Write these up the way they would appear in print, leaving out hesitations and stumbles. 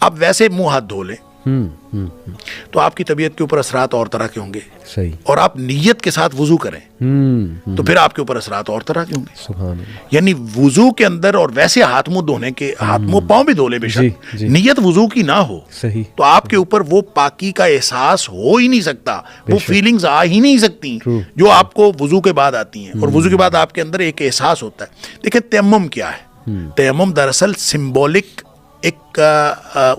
آپ ویسے منہ ہاتھ دھو لیں تو آپ کی طبیعت کے اوپر اثرات اور طرح کے ہوں گے. صحیح. اور آپ نیت کے ساتھ وضو کریں تو پھر آپ کے اوپر اثرات اور طرح کے ہوں گے. سبحان اللہ. یعنی وضو کے اندر اور ویسے ہاتھ منہ دھونے کے ہاتھ منہ پاؤں بھی دھو لیں بے شک, نیت وضو کی نہ ہو صحیح تو آپ کے اوپر وہ پاکی کا احساس ہو ہی نہیں سکتا, وہ فیلنگز آ ہی نہیں سکتی جو آپ کو وضو کے بعد آتی ہیں. اور وضو کے بعد آپ کے اندر ایک احساس ہوتا ہے. دیکھیں تیمم کیا ہے؟ تیمم دراصل سمبولک ایک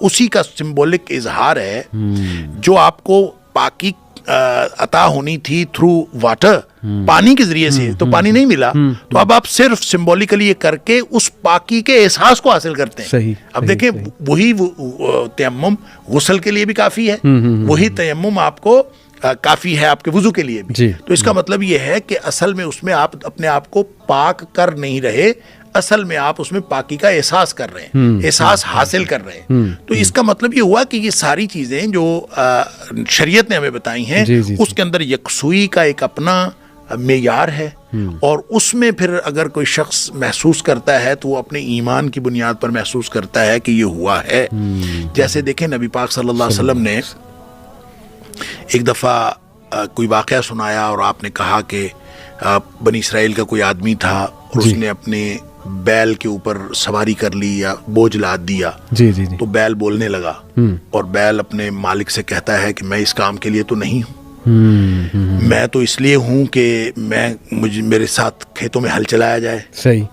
اسی کا سمبولک اظہار ہے جو آپ کو پاکی عطا ہونی تھی تھرو واٹر, پانی کے ذریعے سے, تو پانی نہیں ملا تو اب آپ صرف سمبولیکلی یہ کر کے اس پاکی کے احساس کو حاصل کرتے ہیں. صحیح. اب دیکھیں وہی تیمم غسل کے لیے بھی کافی ہے, وہی تیمم آپ کو کافی ہے آپ کے وضو کے لیے بھی. تو اس کا مطلب یہ ہے کہ اصل میں اس میں آپ اپنے آپ کو پاک کر نہیں رہے, اصل میں آپ اس میں پاکی کا احساس کر رہے ہیں, احساس حاصل کر رہے ہیں. تو اس کا مطلب یہ ہوا کہ یہ ساری چیزیں جو شریعت نے ہمیں بتائی ہیں اس کے اندر یکسوئی کا ایک اپنا معیار ہے, اور اس میں پھر اگر کوئی شخص محسوس کرتا ہے تو وہ اپنے ایمان کی بنیاد پر محسوس کرتا ہے کہ یہ ہوا ہے. جیسے دیکھیں نبی پاک صلی اللہ علیہ وسلم نے ایک دفعہ کوئی واقعہ سنایا اور آپ نے کہا کہ بنی اسرائیل کا کوئی آدمی تھا اور اس نے اپنے بیل کے اوپر سواری کر لی یا بوجھ لاد دیا. تو بیل بولنے لگا اور بیل اپنے مالک سے کہتا ہے کہ میں اس کام کے لیے تو نہیں ہوں, میں تو اس لیے ہوں کہ میرے ساتھ کھیتوں میں ہل چلایا جائے,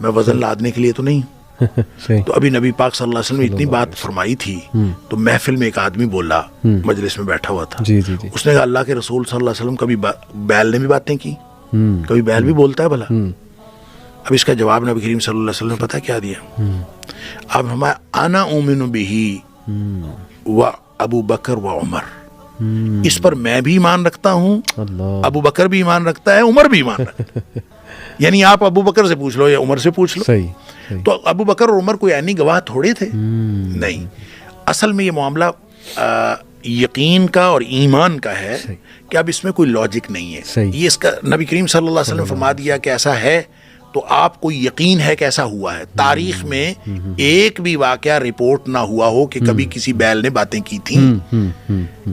میں وزن لادنے کے لیے تو نہیں ہوں. تو ابھی نبی پاک صلی اللہ علیہ وسلم نے اتنی بات فرمائی تھی تو محفل میں ایک آدمی بولا, مجلس میں بیٹھا ہوا تھا, اس نے کہا اللہ کے رسول صلی اللہ علیہ وسلم کبھی بیل نے بھی باتیں کی, کبھی بیل بھی بولتا ہے بھلا؟ اب اس کا جواب نبی کریم صلی اللہ علیہ وسلم نے پتہ کیا دیا؟ اب ہمارا انا اومن بہی و ابو بکر و عمر, اس پر میں بھی ایمان رکھتا ہوں, ابو بکر بھی ایمان رکھتا ہے, عمر بھی ایمان رکھتا ہے. یعنی آپ ابو بکر سے پوچھ لو یا عمر سے پوچھ لو. تو ابو بکر اور عمر کوئی عینی گواہ تھوڑے تھے؟ نہیں. اصل میں یہ معاملہ یقین کا اور ایمان کا ہے کہ اب اس میں کوئی لاجک نہیں ہے. یہ اس کا نبی کریم صلی اللہ علیہ وسلم فرما دیا کہ ایسا ہے تو آپ کو یقین ہے کہ ایسا ہوا ہے. تاریخ میں ایک بھی واقعہ رپورٹ نہ ہوا ہو کہ کبھی کسی بیل نے باتیں کی تھیں.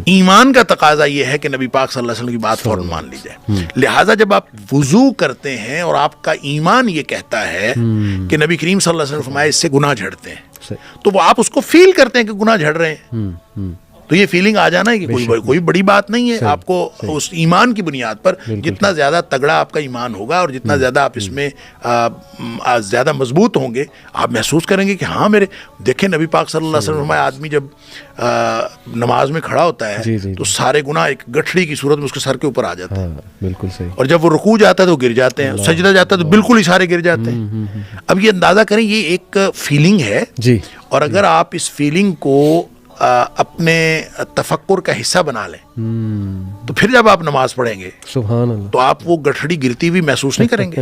ایمان کا تقاضا یہ ہے کہ نبی پاک صلی اللہ علیہ وسلم کی بات فوراً مان لی جائے. لہٰذا جب آپ وضو کرتے ہیں اور آپ کا ایمان یہ کہتا ہے کہ نبی کریم صلی اللہ علیہ وسلم فرمایا اس سے گناہ جھڑتے ہیں, تو وہ آپ اس کو فیل کرتے ہیں کہ گناہ جھڑ رہے ہیں, تو یہ فیلنگ آ جانا ہے کہ کوئی بڑی بات نہیں ہے. آپ کو اس ایمان کی بنیاد پر جتنا زیادہ تگڑا آپ کا ایمان ہوگا اور جتنا زیادہ آپ اس میں زیادہ مضبوط ہوں گے, آپ محسوس کریں گے کہ ہاں میرے دیکھیں نبی پاک صلی اللہ علیہ وسلم آدمی جب نماز میں کھڑا ہوتا ہے تو سارے گناہ ایک گٹھڑی کی صورت میں اس کے سر کے اوپر آ جاتے ہیں. بالکل صحیح. اور جب وہ رکوع جاتا ہے تو گر جاتے ہیں, سجدہ جاتا ہے تو بالکل ہی سارے گر جاتے ہیں. اب یہ اندازہ کریں یہ ایک فیلنگ ہے, اور اگر آپ اس فیلنگ کو اپنے تفکر کا حصہ بنا لیں تو پھر جب آپ نماز پڑھیں گے سبحان اللہ تو آپ وہ گٹھڑی گرتی ہوئی محسوس نہیں کریں گے,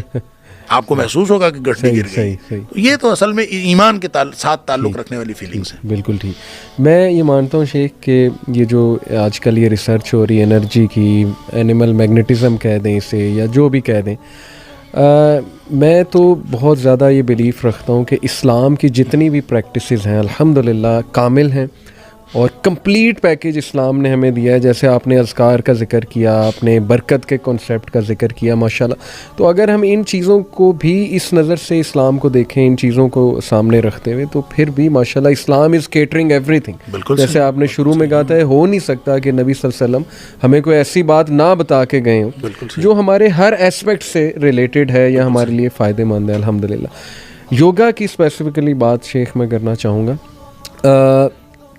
آپ کو محسوس ہوگا کہ گٹھڑی گر گئی. تو یہ تو اصل میں ایمان کے ساتھ تعلق رکھنے والی فیلنگز ہیں. بالکل ٹھیک. میں یہ مانتا ہوں شیخ کہ یہ جو آج کل یہ ریسرچ ہو رہی ہے انرجی کی, اینیمل میگنیٹزم کہہ دیں اسے یا جو بھی کہہ دیں, میں تو بہت زیادہ یہ بلیف رکھتا ہوں کہ اسلام کی جتنی بھی پریکٹسز ہیں الحمدللہ کامل ہیں اور کمپلیٹ پیکیج اسلام نے ہمیں دیا ہے. جیسے آپ نے اذکار کا ذکر کیا, آپ نے برکت کے کنسیپٹ کا ذکر کیا ماشاءاللہ. تو اگر ہم ان چیزوں کو بھی اس نظر سے اسلام کو دیکھیں, ان چیزوں کو سامنے رکھتے ہوئے, تو پھر بھی ماشاءاللہ اسلام از کیٹرنگ ایوری تھنگ. جیسے آپ نے شروع میں کہا تھا ہو نہیں سکتا کہ نبی صلی اللہ علیہ وسلم ہمیں کوئی ایسی بات نہ بتا کے گئے ہوں جو ہمارے ہر اسپیکٹ سے ریلیٹڈ ہے یا ہمارے لیے فائدے مند ہے الحمدللہ. یوگا کی اسپیسیفکلی بات شیخ میں کرنا چاہوں گا.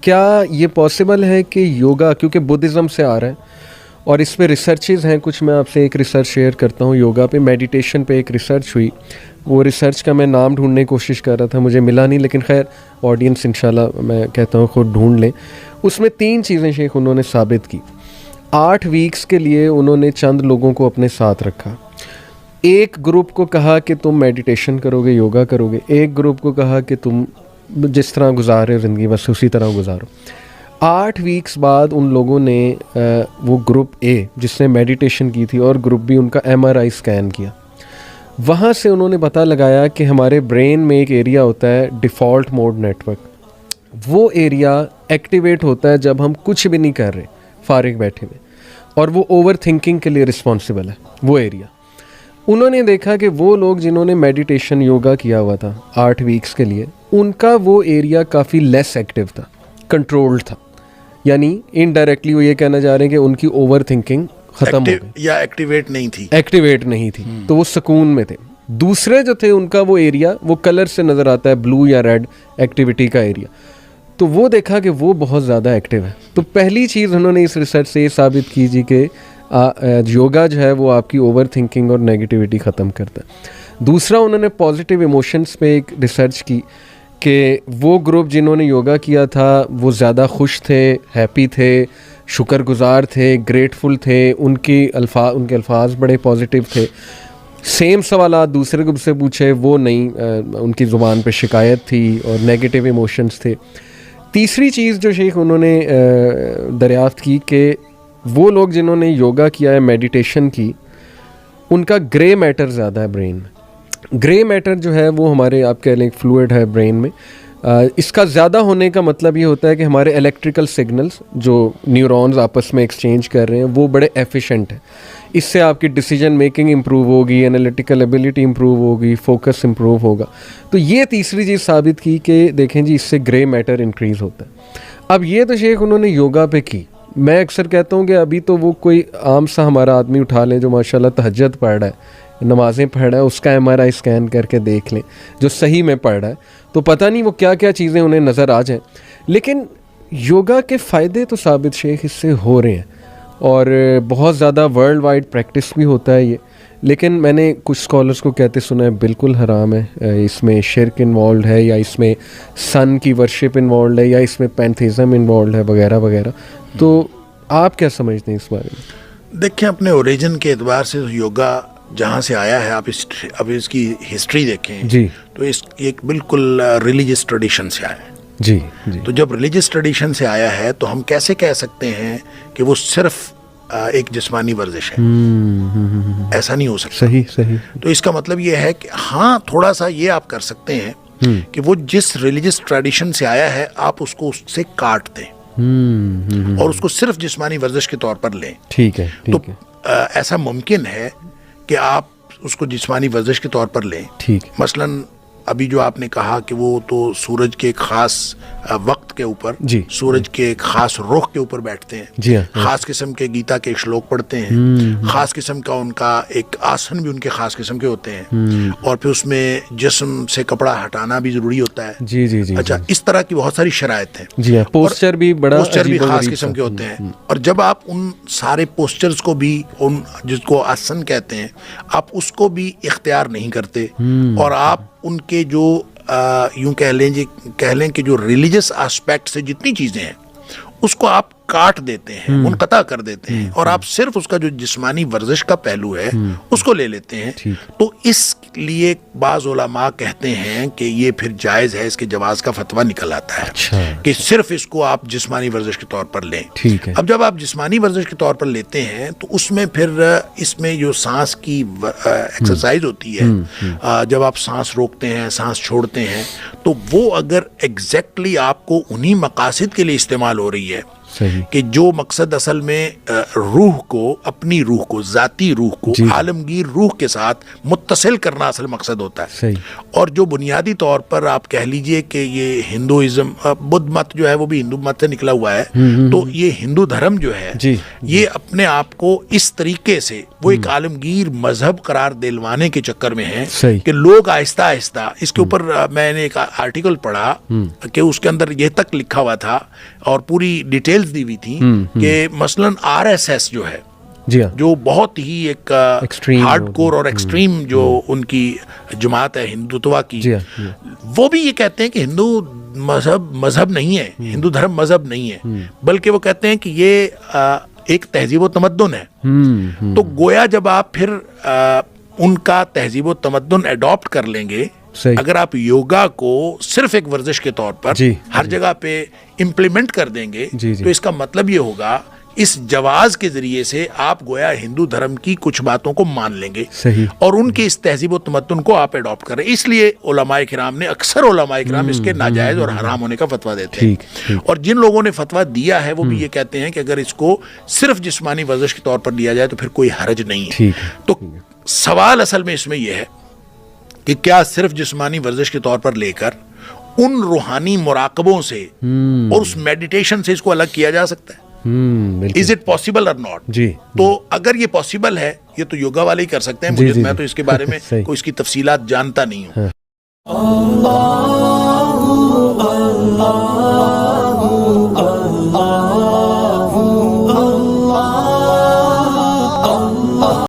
کیا یہ پاسبل ہے کہ یوگا, کیونکہ بدھزم سے آ رہا ہے اور اس پہ ریسرچز ہیں کچھ, میں آپ سے ایک ریسرچ شیئر کرتا ہوں. یوگا پہ میڈیٹیشن پہ ایک ریسرچ ہوئی, وہ ریسرچ کا میں نام ڈھونڈنے کی کوشش کر رہا تھا, مجھے ملا نہیں, لیکن خیر آڈینس انشاءاللہ میں کہتا ہوں خود ڈھونڈ لیں. اس میں 3 چیزیں شیخ انہوں نے ثابت کی. 8 ویکس کے لیے انہوں نے چند لوگوں کو اپنے ساتھ رکھا. ایک گروپ کو کہا کہ تم میڈیٹیشن کرو گے, یوگا کرو گے. ایک گروپ کو کہا کہ تم جس طرح گزارے ہو زندگی بس اسی طرح گزارو. 8 ویکس بعد ان لوگوں نے وہ گروپ اے جس نے میڈیٹیشن کی تھی اور گروپ بی ان کا MRI اسکین کیا. وہاں سے انہوں نے پتہ لگایا کہ ہمارے برین میں ایک ایریا ہوتا ہے ڈیفالٹ موڈ نیٹ ورک, وہ ایریا ایکٹیویٹ ہوتا ہے جب ہم کچھ بھی نہیں کر رہے, فارغ بیٹھے ہوئے, اور وہ اوور تھنکنگ کے لیے رسپانسبل ہے وہ ایریا. انہوں نے دیکھا کہ وہ لوگ جنہوں نے میڈیٹیشن یوگا کیا ہوا تھا 8 ویکس کے لیے, ان کا وہ ایریا کافی لیس ایکٹیو تھا, کنٹرولڈ تھا. یعنی انڈائریکٹلی وہ یہ کہنا چاہ رہے ہیں کہ ان کی اوور تھنکنگ ختم ہو گئی یا ایکٹیویٹ نہیں تھی, تو وہ سکون میں تھے. دوسرے جو تھے ان کا وہ ایریا وہ کلر سے نظر آتا ہے, بلو یا ریڈ ایکٹیویٹی کا ایریا, تو وہ دیکھا کہ وہ بہت زیادہ ایکٹیو ہے. تو پہلی چیز انہوں نے اس ریسرچ سے یہ ثابت کی جی کہ یوگا جو ہے وہ آپ کی اوور تھنکنگ اور نیگیٹیوٹی ختم کرتا ہے. دوسرا انہوں نے پازیٹیو ایموشنس پہ ایک ریسرچ کی کہ وہ گروپ جنہوں نے یوگا کیا تھا وہ زیادہ خوش تھے, ہیپی تھے, شکر گزار تھے, گریٹفل تھے, ان کے الفاظ بڑے پازیٹیو تھے. سیم سوالات دوسرے گروپ سے پوچھے, وہ نہیں, ان کی زبان پہ شکایت تھی اور نیگیٹیو ایموشنس تھے. تیسری چیز جو شیخ انہوں نے دریافت کی کہ وہ لوگ جنہوں نے یوگا کیا ہے, میڈیٹیشن کی, ان کا گرے میٹر زیادہ ہے برین میں. گرے میٹر جو ہے وہ ہمارے آپ کہہ لیں فلوئڈ ہے برین میں. اس کا زیادہ ہونے کا مطلب یہ ہوتا ہے کہ ہمارے الیکٹریکل سگنلز جو نیورونز آپس میں ایکسچینج کر رہے ہیں وہ بڑے ایفیشینٹ ہیں. اس سے آپ کی ڈیسیجن میکنگ امپروو ہوگی, انالیٹیکل ایبیلٹی امپروو ہوگی, فوکس امپروو ہوگا. تو یہ تیسری چیز ثابت کی کہ دیکھیں جی اس سے گرے میٹر انکریز ہوتا ہے. اب یہ تو شیخ انہوں نے یوگا پہ کی. میں اکثر کہتا ہوں کہ ابھی تو وہ کوئی عام سا ہمارا آدمی اٹھا لیں جو ماشاءاللہ تہجد پڑھ رہا ہے, نمازیں پڑھ رہا ہے, اس کا MRI اسکین کر کے دیکھ لیں جو صحیح میں پڑھ رہا ہے, تو پتہ نہیں وہ کیا کیا چیزیں انہیں نظر آ جائیں. لیکن یوگا کے فائدے تو ثابت شیخ اس سے ہو رہے ہیں, اور بہت زیادہ ورلڈ وائڈ پریکٹس بھی ہوتا ہے یہ. لیکن میں نے کچھ اسکالرس کو کہتے سنا ہے بالکل حرام ہے, اس میں شرک انوالوڈ ہے, یا اس میں سن کی ورشپ انوالوڈ ہے, یا اس میں پینتھیزم انوالوڈ ہے, وغیرہ وغیرہ. تو آپ کیا سمجھتے ہیں اس بارے میں؟ دیکھیں, اپنے اوریجن کے اعتبار سے یوگا جہاں سے آیا ہے, آپ اب اس کی ہسٹری دیکھیں جی, تو اس ایک بالکل ریلیجس ٹریڈیشن سے آیا ہے. جی جی. تو جب ریلیجس ٹریڈیشن سے آیا ہے تو ہم کیسے کہہ سکتے ہیں کہ وہ صرف ایک جسمانی ورزش ہے؟ ایسا نہیں ہو سکتا. صحیح. تو اس کا مطلب یہ ہے کہ ہاں تھوڑا سا یہ آپ کر سکتے ہیں کہ وہ جس ریلیجس ٹریڈیشن سے آیا ہے آپ اس کو اس سے کاٹ دیں اور اس کو صرف جسمانی ورزش کے طور پر لیں. ٹھیک ہے. تو ایسا ممکن ہے کہ آپ اس کو جسمانی ورزش کے طور پر لیں. ٹھیک. مثلاً ابھی جو آپ نے کہا کہ وہ تو سورج کے ایک خاص وقت کے اوپر, جی, سورج کے ایک خاص رخ کے اوپر بیٹھتے ہیں, جی, خاص قسم کے گیتا کے شلوک پڑھتے ہیں, خاص قسم کا ان کا ایک آسن بھی ان کے خاص قسم کے ہوتے ہیں, اور پھر اس میں جسم سے کپڑا ہٹانا بھی ضروری ہوتا ہے. جی جی جی. اچھا, اس طرح کی بہت ساری شرائط ہیں. جی, پوسچر بھی بڑا, پوسچر بھی خاص قسم کے ہوتے ہیں. اور جب آپ ان سارے پوسچرز کو بھی, ان جس کو آسن کہتے ہیں, آپ اس کو بھی اختیار نہیں کرتے, اور آپ ان کے جو یوں کہہ لیں کہ جو ریلیجس آسپیکٹ سے جتنی چیزیں ہیں اس کو آپ کاٹ دیتے ہیں, منقطع کر دیتے ہیں, اور آپ صرف اس کا جو جسمانی ورزش کا پہلو ہے اس کو لے لیتے ہیں. تو اس لیے بعض علماء کہتے ہیں کہ یہ پھر جائز ہے, اس کے جواز کا فتویٰ نکل آتا ہے کہ صرف اس کو آپ جسمانی ورزش کے طور پر لیں. اب جب آپ جسمانی ورزش کے طور پر لیتے ہیں تو اس میں پھر اس میں جو سانس کی ایکسرسائز ہوتی ہے, جب آپ سانس روکتے ہیں, سانس چھوڑتے ہیں, تو وہ اگر ایگزیکٹلی آپ کو انہی مقاصد کے لیے استعمال ہو رہی ہے کہ جو مقصد اصل میں روح کو, اپنی روح کو, ذاتی روح کو عالمگیر روح کے ساتھ متصل کرنا اصل مقصد ہوتا ہے. اور جو بنیادی طور پر آپ کہہ لیجئے کہ یہ ہندوازم, بدھ مت جو ہے وہ بھی ہندو مت سے نکلا ہوا ہے, تو یہ ہندو دھرم جو ہے یہ اپنے آپ کو اس طریقے سے وہ ایک عالمگیر مذہب قرار دلوانے کے چکر میں ہے کہ لوگ آہستہ آہستہ اس کے اوپر, میں نے ایک آرٹیکل پڑھا کہ اس کے اندر یہ تک لکھا ہوا تھا اور پوری ڈیٹیلز دی ہوئی تھی کہ مثلاً RSS جو ہے, جو بہت ہی ایک ہارڈ کور اور ایکسٹریم جو ان کی جماعت ہے ہندوتوا کی, وہ بھی یہ کہتے ہیں کہ ہندو مذہب نہیں ہے, ہندو دھرم مذہب نہیں ہے, بلکہ وہ کہتے ہیں کہ یہ ایک تہذیب و تمدن ہے. تو گویا جب آپ پھر ان کا تہذیب و تمدن اڈاپٹ کر لیں گے, اگر آپ یوگا کو صرف ایک ورزش کے طور پر ہر جگہ پہ امپلیمنٹ کر دیں گے, تو اس کا مطلب یہ ہوگا اس جواز کے ذریعے سے آپ گویا ہندو دھرم کی کچھ باتوں کو مان لیں گے اور ان کی اس تہذیب و تمدن کو آپ اڈاپٹ کریں. اس لیے علماء کرام نے اکثر علماء کرام اس کے ناجائز اور حرام ہونے کا فتویٰ دیتے ہیں, اور جن لوگوں نے فتویٰ دیا ہے وہ بھی یہ کہتے ہیں کہ اگر اس کو صرف جسمانی ورزش کے طور پر لیا جائے تو پھر کوئی حرج نہیں ہے. تو سوال اصل میں اس میں یہ ہے کہ کیا صرف جسمانی ورزش کے طور پر لے کر ان روحانی مراقبوں سے اور اس میڈیٹیشن سے اس کو الگ کیا جا سکتا ہے؟ از اٹ پاسبل اور ناٹ؟ تو اگر یہ پاسبل ہے, یہ تو یوگا والے ہی کر سکتے ہیں, میں تو اس کے بارے میں کوئی اس کی تفصیلات جانتا نہیں ہوں.